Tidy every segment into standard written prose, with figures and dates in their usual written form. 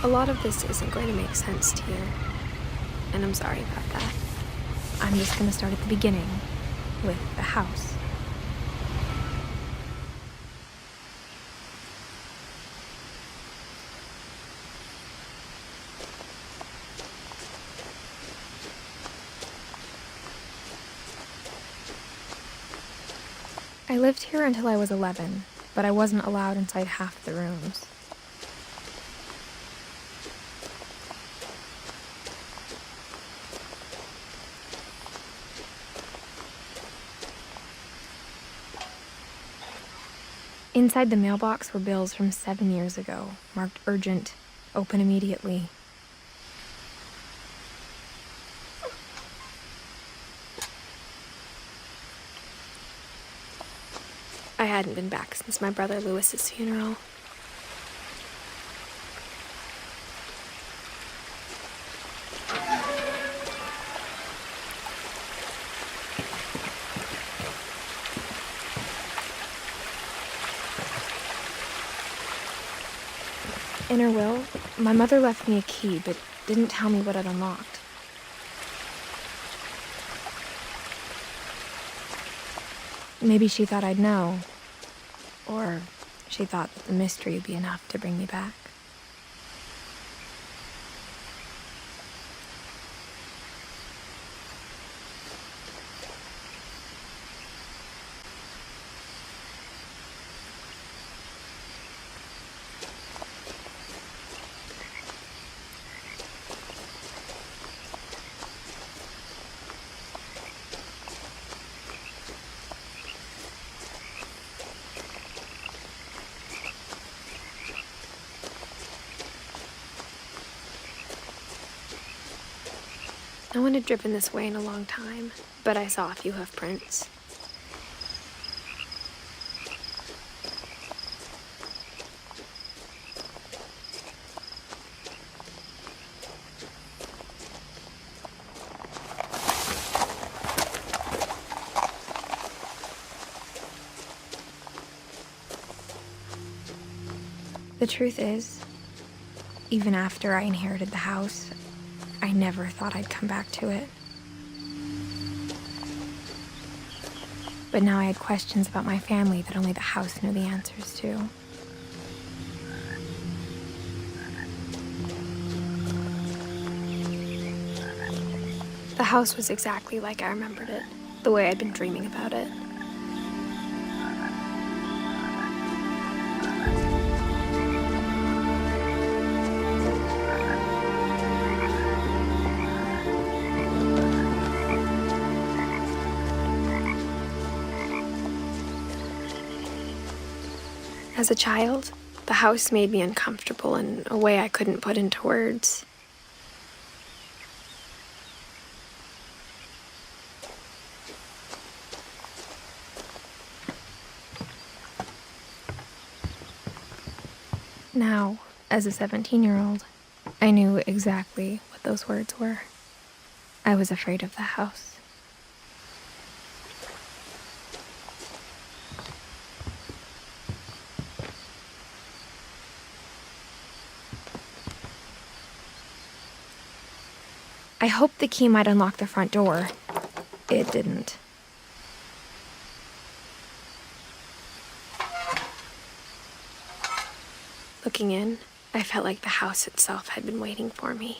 A lot of this isn't going to make sense to you, and I'm sorry about that. I'm just going to start at the beginning, with the house. I lived here until I was 11, but I wasn't allowed inside half the rooms. Inside the mailbox were bills from 7 years ago, marked urgent, open immediately. I hadn't been back since my brother Lewis's funeral. In her will, my mother left me a key, but didn't tell me what it unlocked. Maybe she thought I'd know, or she thought that the mystery would be enough to bring me back. No one had driven this way in a long time, but I saw a few hoof prints. The truth is, even after I inherited the house, I never thought I'd come back to it. But now I had questions about my family that only the house knew the answers to. The house was exactly like I remembered it, the way I'd been dreaming about it. As a child, the house made me uncomfortable in a way I couldn't put into words. Now, as a 17-year-old, I knew exactly what those words were. I was afraid of the house. I hoped the key might unlock the front door. It didn't. Looking in, I felt like the house itself had been waiting for me.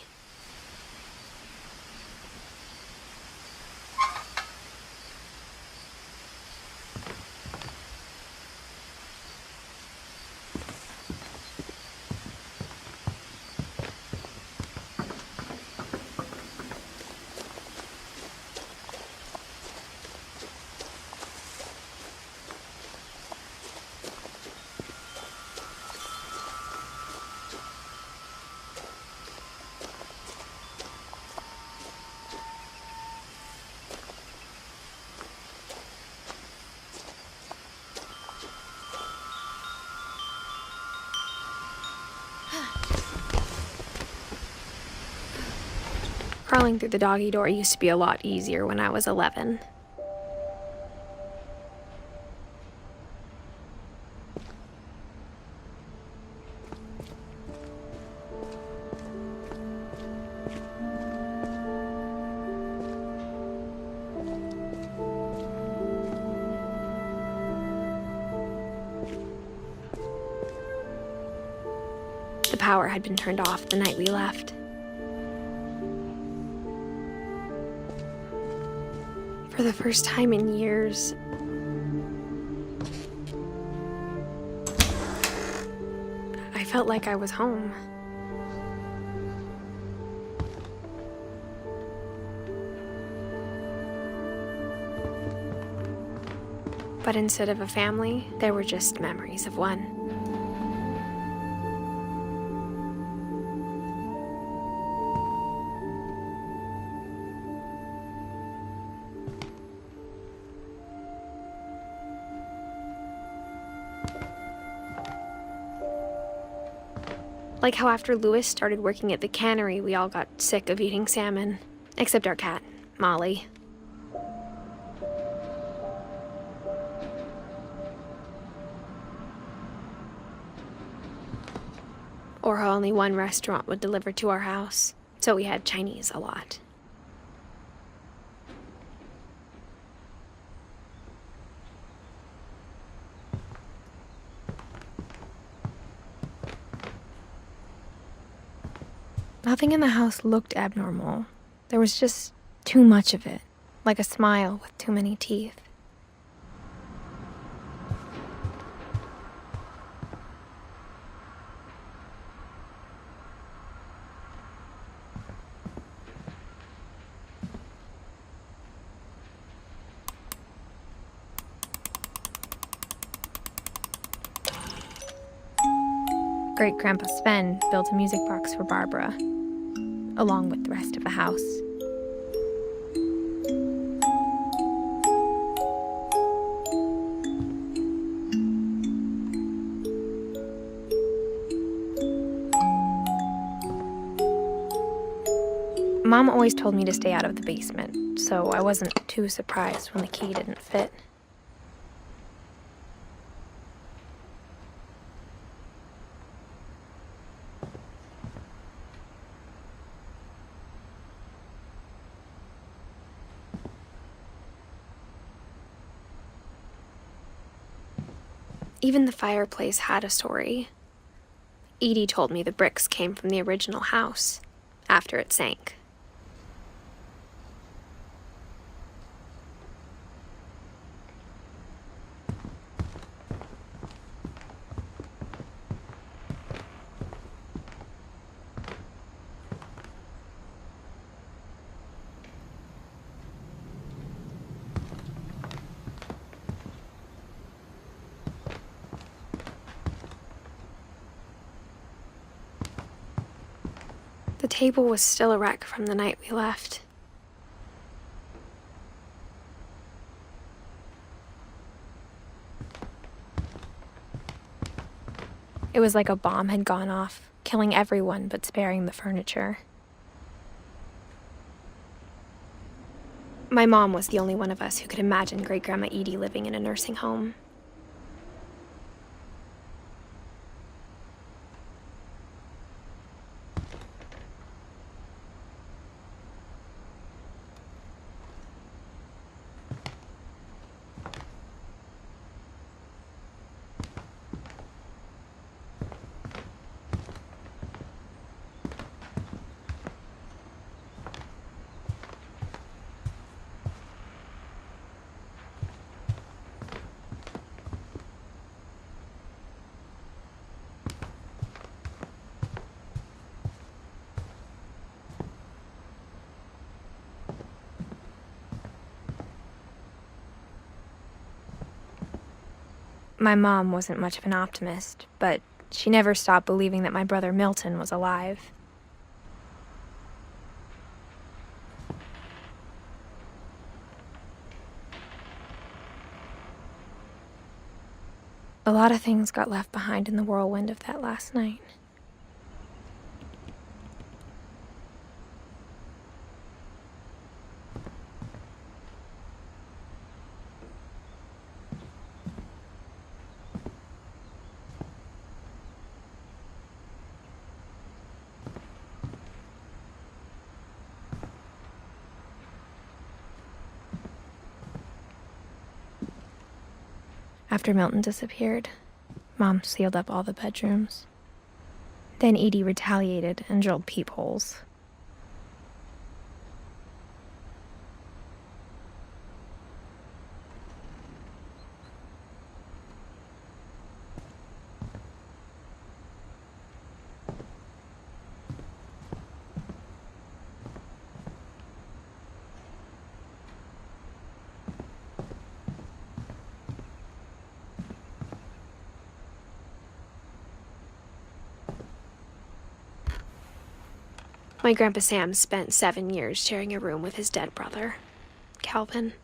Crawling through the doggy door used to be a lot easier when I was 11. power had been turned off the night we left. For the first time in years, I felt like I was home. But instead of a family, there were just memories of one. Like how after Louis started working at the cannery, we all got sick of eating salmon. Except our cat, Molly. Or how only one restaurant would deliver to our house, so we had Chinese a lot. Nothing in the house looked abnormal. There was just too much of it, like a smile with too many teeth. Great-Grandpa Sven built a music box for Barbara, along with the rest of the house. Mom always told me to stay out of the basement, so I wasn't too surprised when the key didn't fit. Even the fireplace had a story. Edie told me the bricks came from the original house, after it sank. The table was still a wreck from the night we left. It was like a bomb had gone off, killing everyone but sparing the furniture. My mom was the only one of us who could imagine Great-Grandma Edie living in a nursing home. My mom wasn't much of an optimist, but she never stopped believing that my brother Milton was alive. A lot of things got left behind in the whirlwind of that last night. After Milton disappeared, Mom sealed up all the bedrooms. Then Edie retaliated and drilled peepholes. My Grandpa Sam spent 7 years sharing a room with his dead brother, Calvin.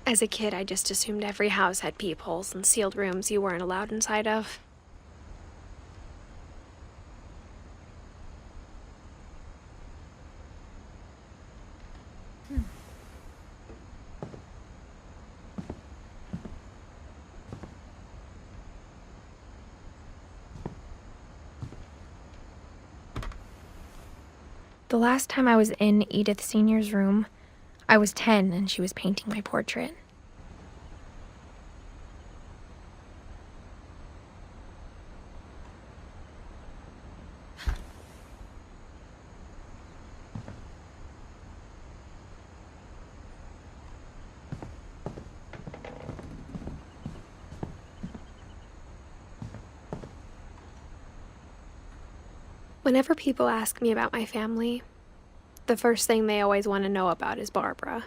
As a kid, I just assumed every house had peepholes and sealed rooms you weren't allowed inside of. The last time I was in Edith Sr.'s room, I was 10 and she was painting my portrait. Whenever people ask me about my family, the first thing they always want to know about is Barbara.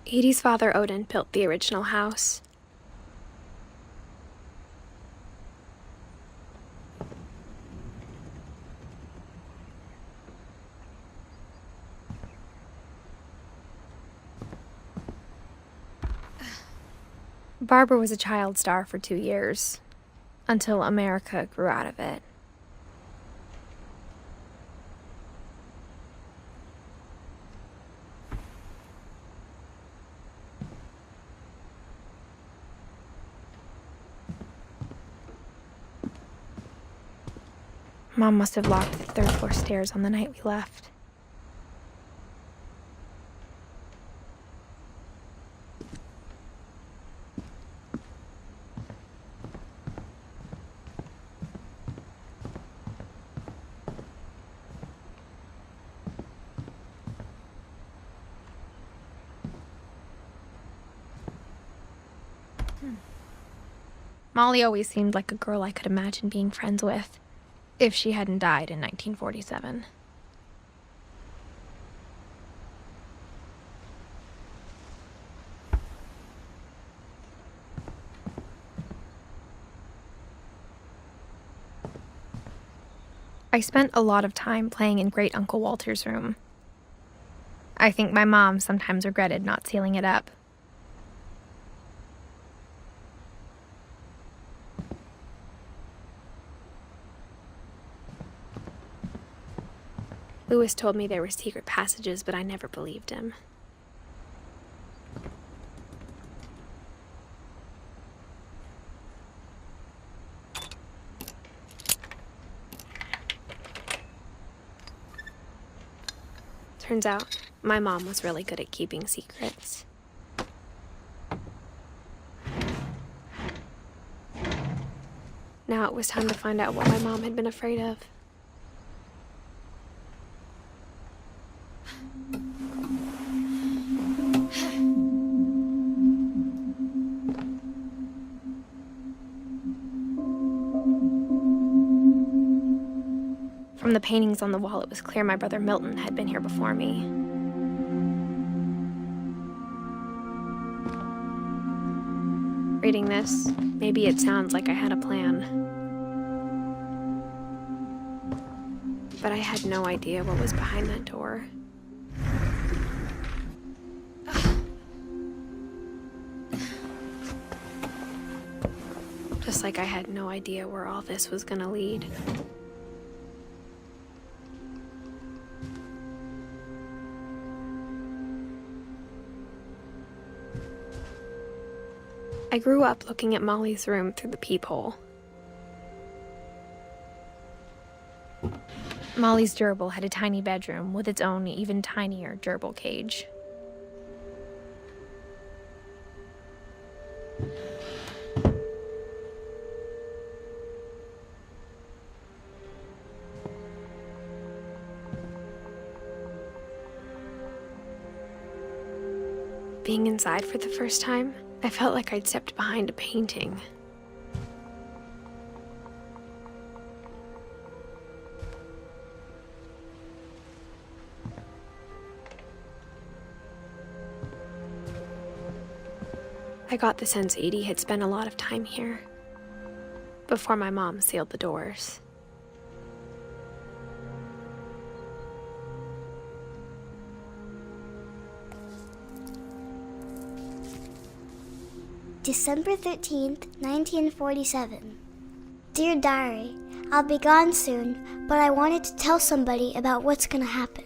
Edie's father, Odin, built the original house. Barbara was a child star for 2 years, until America grew out of it. Mom must have locked the third floor stairs on the night we left. Molly always seemed like a girl I could imagine being friends with, if she hadn't died in 1947. I spent a lot of time playing in Great Uncle Walter's room. I think my mom sometimes regretted not sealing it up. Lewis told me there were secret passages, but I never believed him. Turns out, my mom was really good at keeping secrets. Now it was time to find out what my mom had been afraid of. From the paintings on the wall, it was clear my brother Milton had been here before me. Reading this, maybe it sounds like I had a plan. But I had no idea what was behind that door. almost like I had no idea where all this was gonna lead. I grew up looking at Molly's room through the peephole. Molly's gerbil had a tiny bedroom with its own even tinier gerbil cage. Being inside for the first time, I felt like I'd stepped behind a painting. I got the sense Edie had spent a lot of time here, before my mom sealed the doors. December 13th, 1947. Dear Diary, I'll be gone soon, but I wanted to tell somebody about what's gonna happen.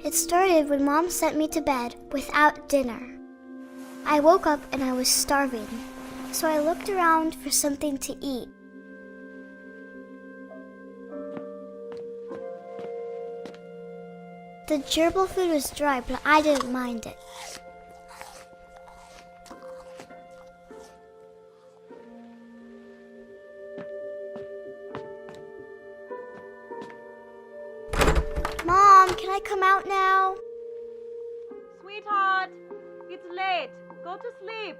It started when Mom sent me to bed without dinner. I woke up and I was starving, so I looked around for something to eat. The gerbil food was dry, but I didn't mind it. Mom, can I come out now? Sweetheart, it's late. Go to sleep.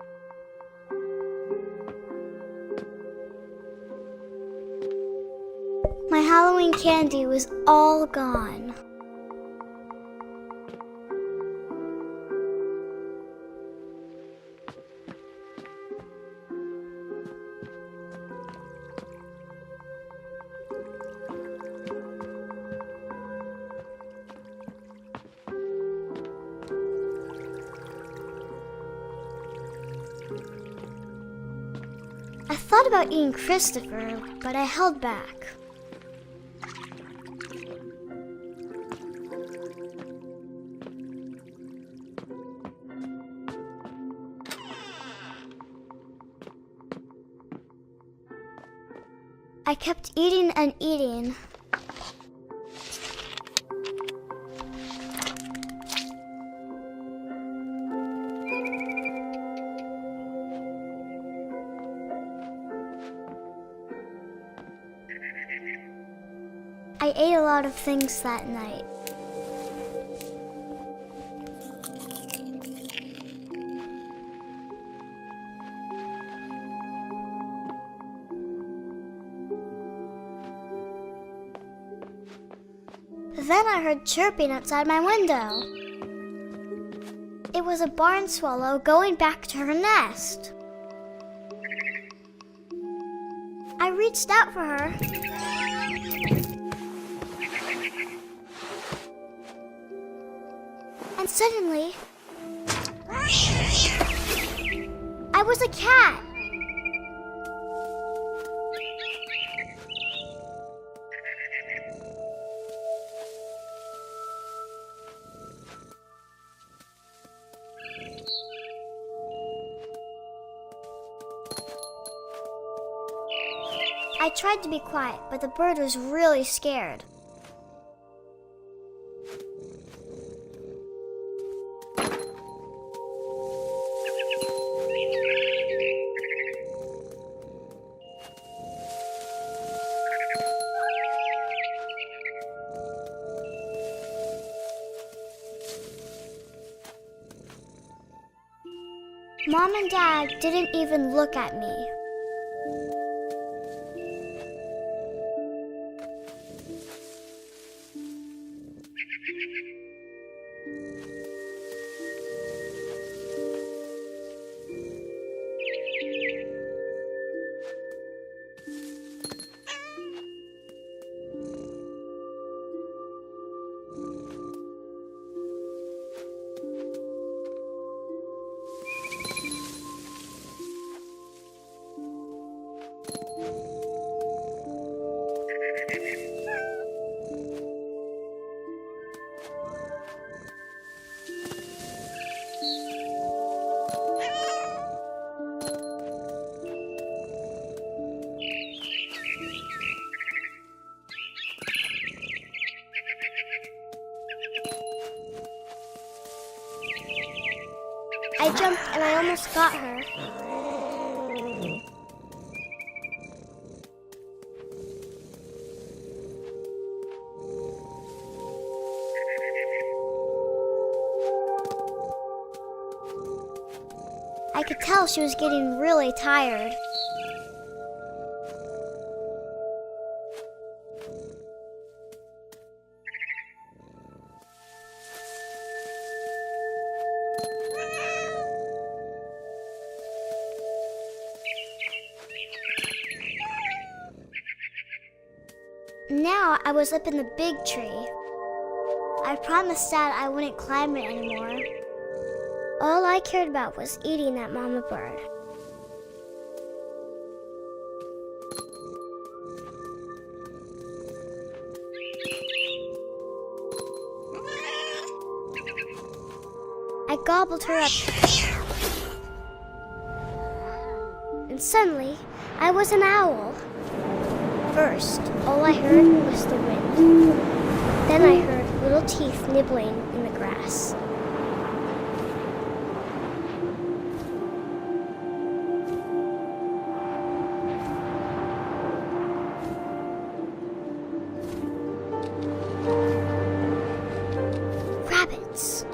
My Halloween candy was all gone. I thought about eating Christopher, but I held back. I kept eating and eating. I ate a lot of things that night. Then I heard chirping outside my window. It was a barn swallow going back to her nest. I reached out for her. And suddenly, I was a cat. I tried to be quiet, but the bird was really scared. Mom and Dad didn't even look at me. I jumped and I almost got her. I could tell she was getting really tired. Now I was up in the big tree. I promised Dad I wouldn't climb it anymore. All I cared about was eating that mama bird. I gobbled her up. And suddenly, I was an owl. First, all I heard was the wind. Then I heard little teeth nibbling in the grass. Rabbits.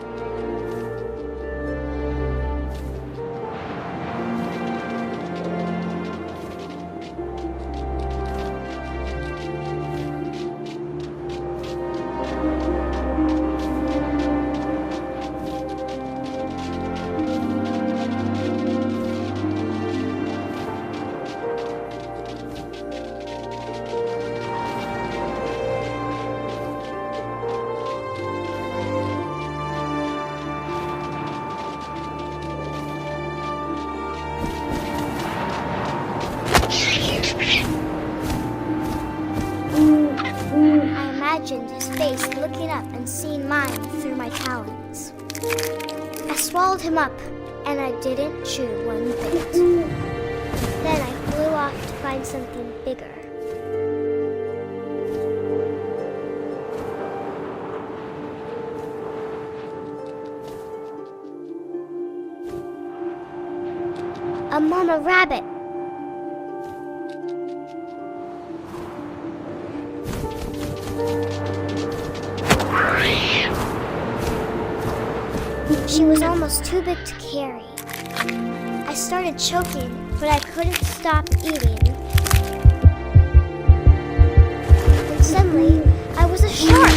His face looking up and seeing mine through my talons. I swallowed him up, and I didn't chew one bit. Then I flew off to find something bigger. A mama rabbit. She was almost too big to carry. I started choking, but I couldn't stop eating. And suddenly, I was a shark.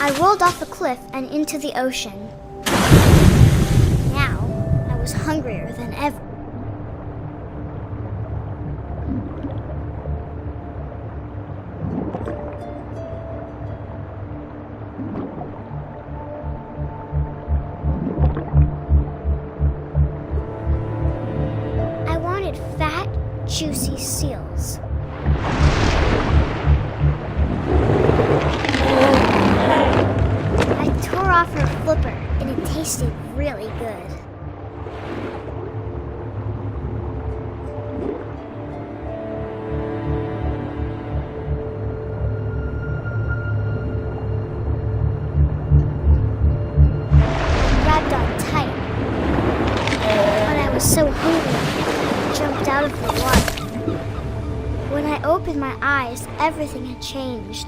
I rolled off a cliff and into the ocean. Now, I was hungrier than ever. I wanted fat, juicy seals. I tore off her flipper, and it tasted really good. I grabbed on tight, but I was so hungry, I jumped out of the water. When I opened my eyes, everything had changed.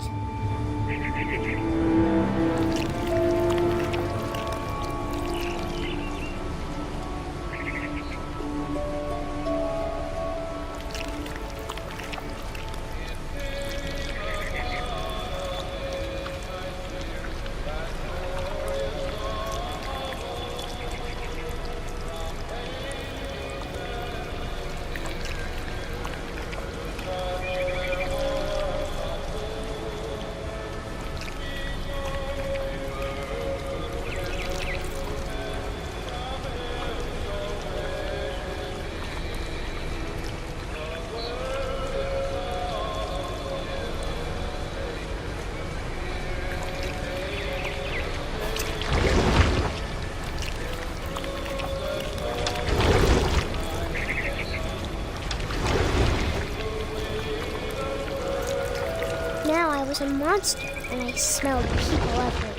was a monster, and I smelled people everywhere.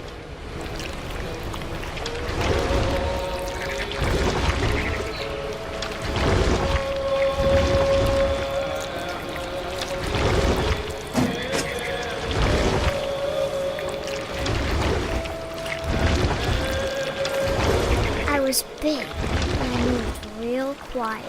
I was big, and I moved real quiet.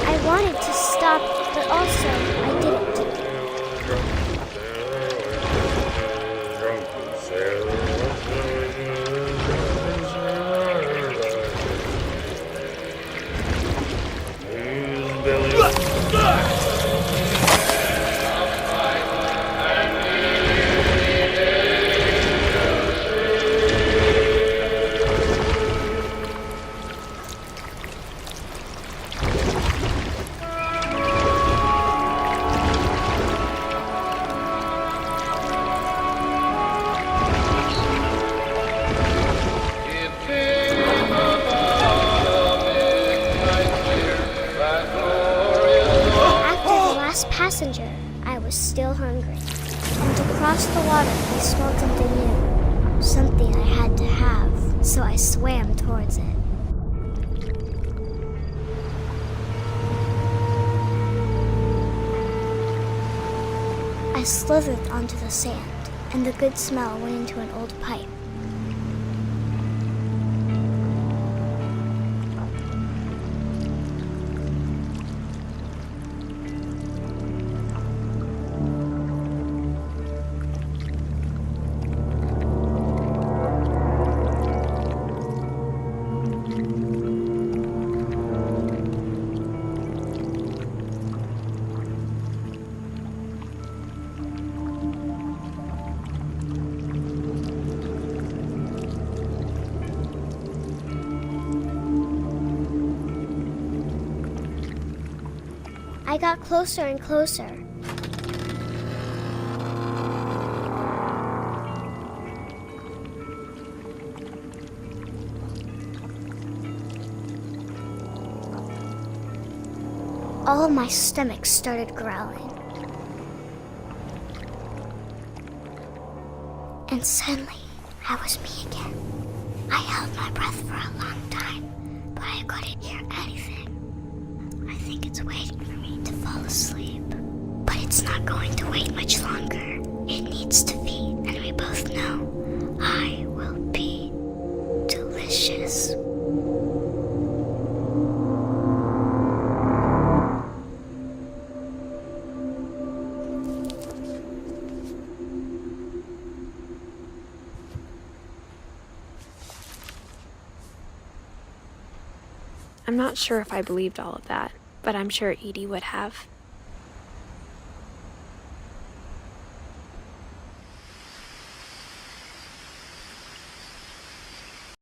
I wanted to stop, but also I didn't. Passenger, I was still hungry, and to cross the water I smelled something new, something I had to have, so I swam towards it. I slithered onto the sand, and the good smell went into an old pipe. I got closer and closer. All of my stomach started growling. And suddenly, I was me again. I held my breath for a long time, but I couldn't hear anything. I think it's waiting for me to fall asleep. But it's not going to wait much longer. It needs to feed, and we both know I will be delicious. I'm not sure if I believed all of that, but I'm sure Edie would have.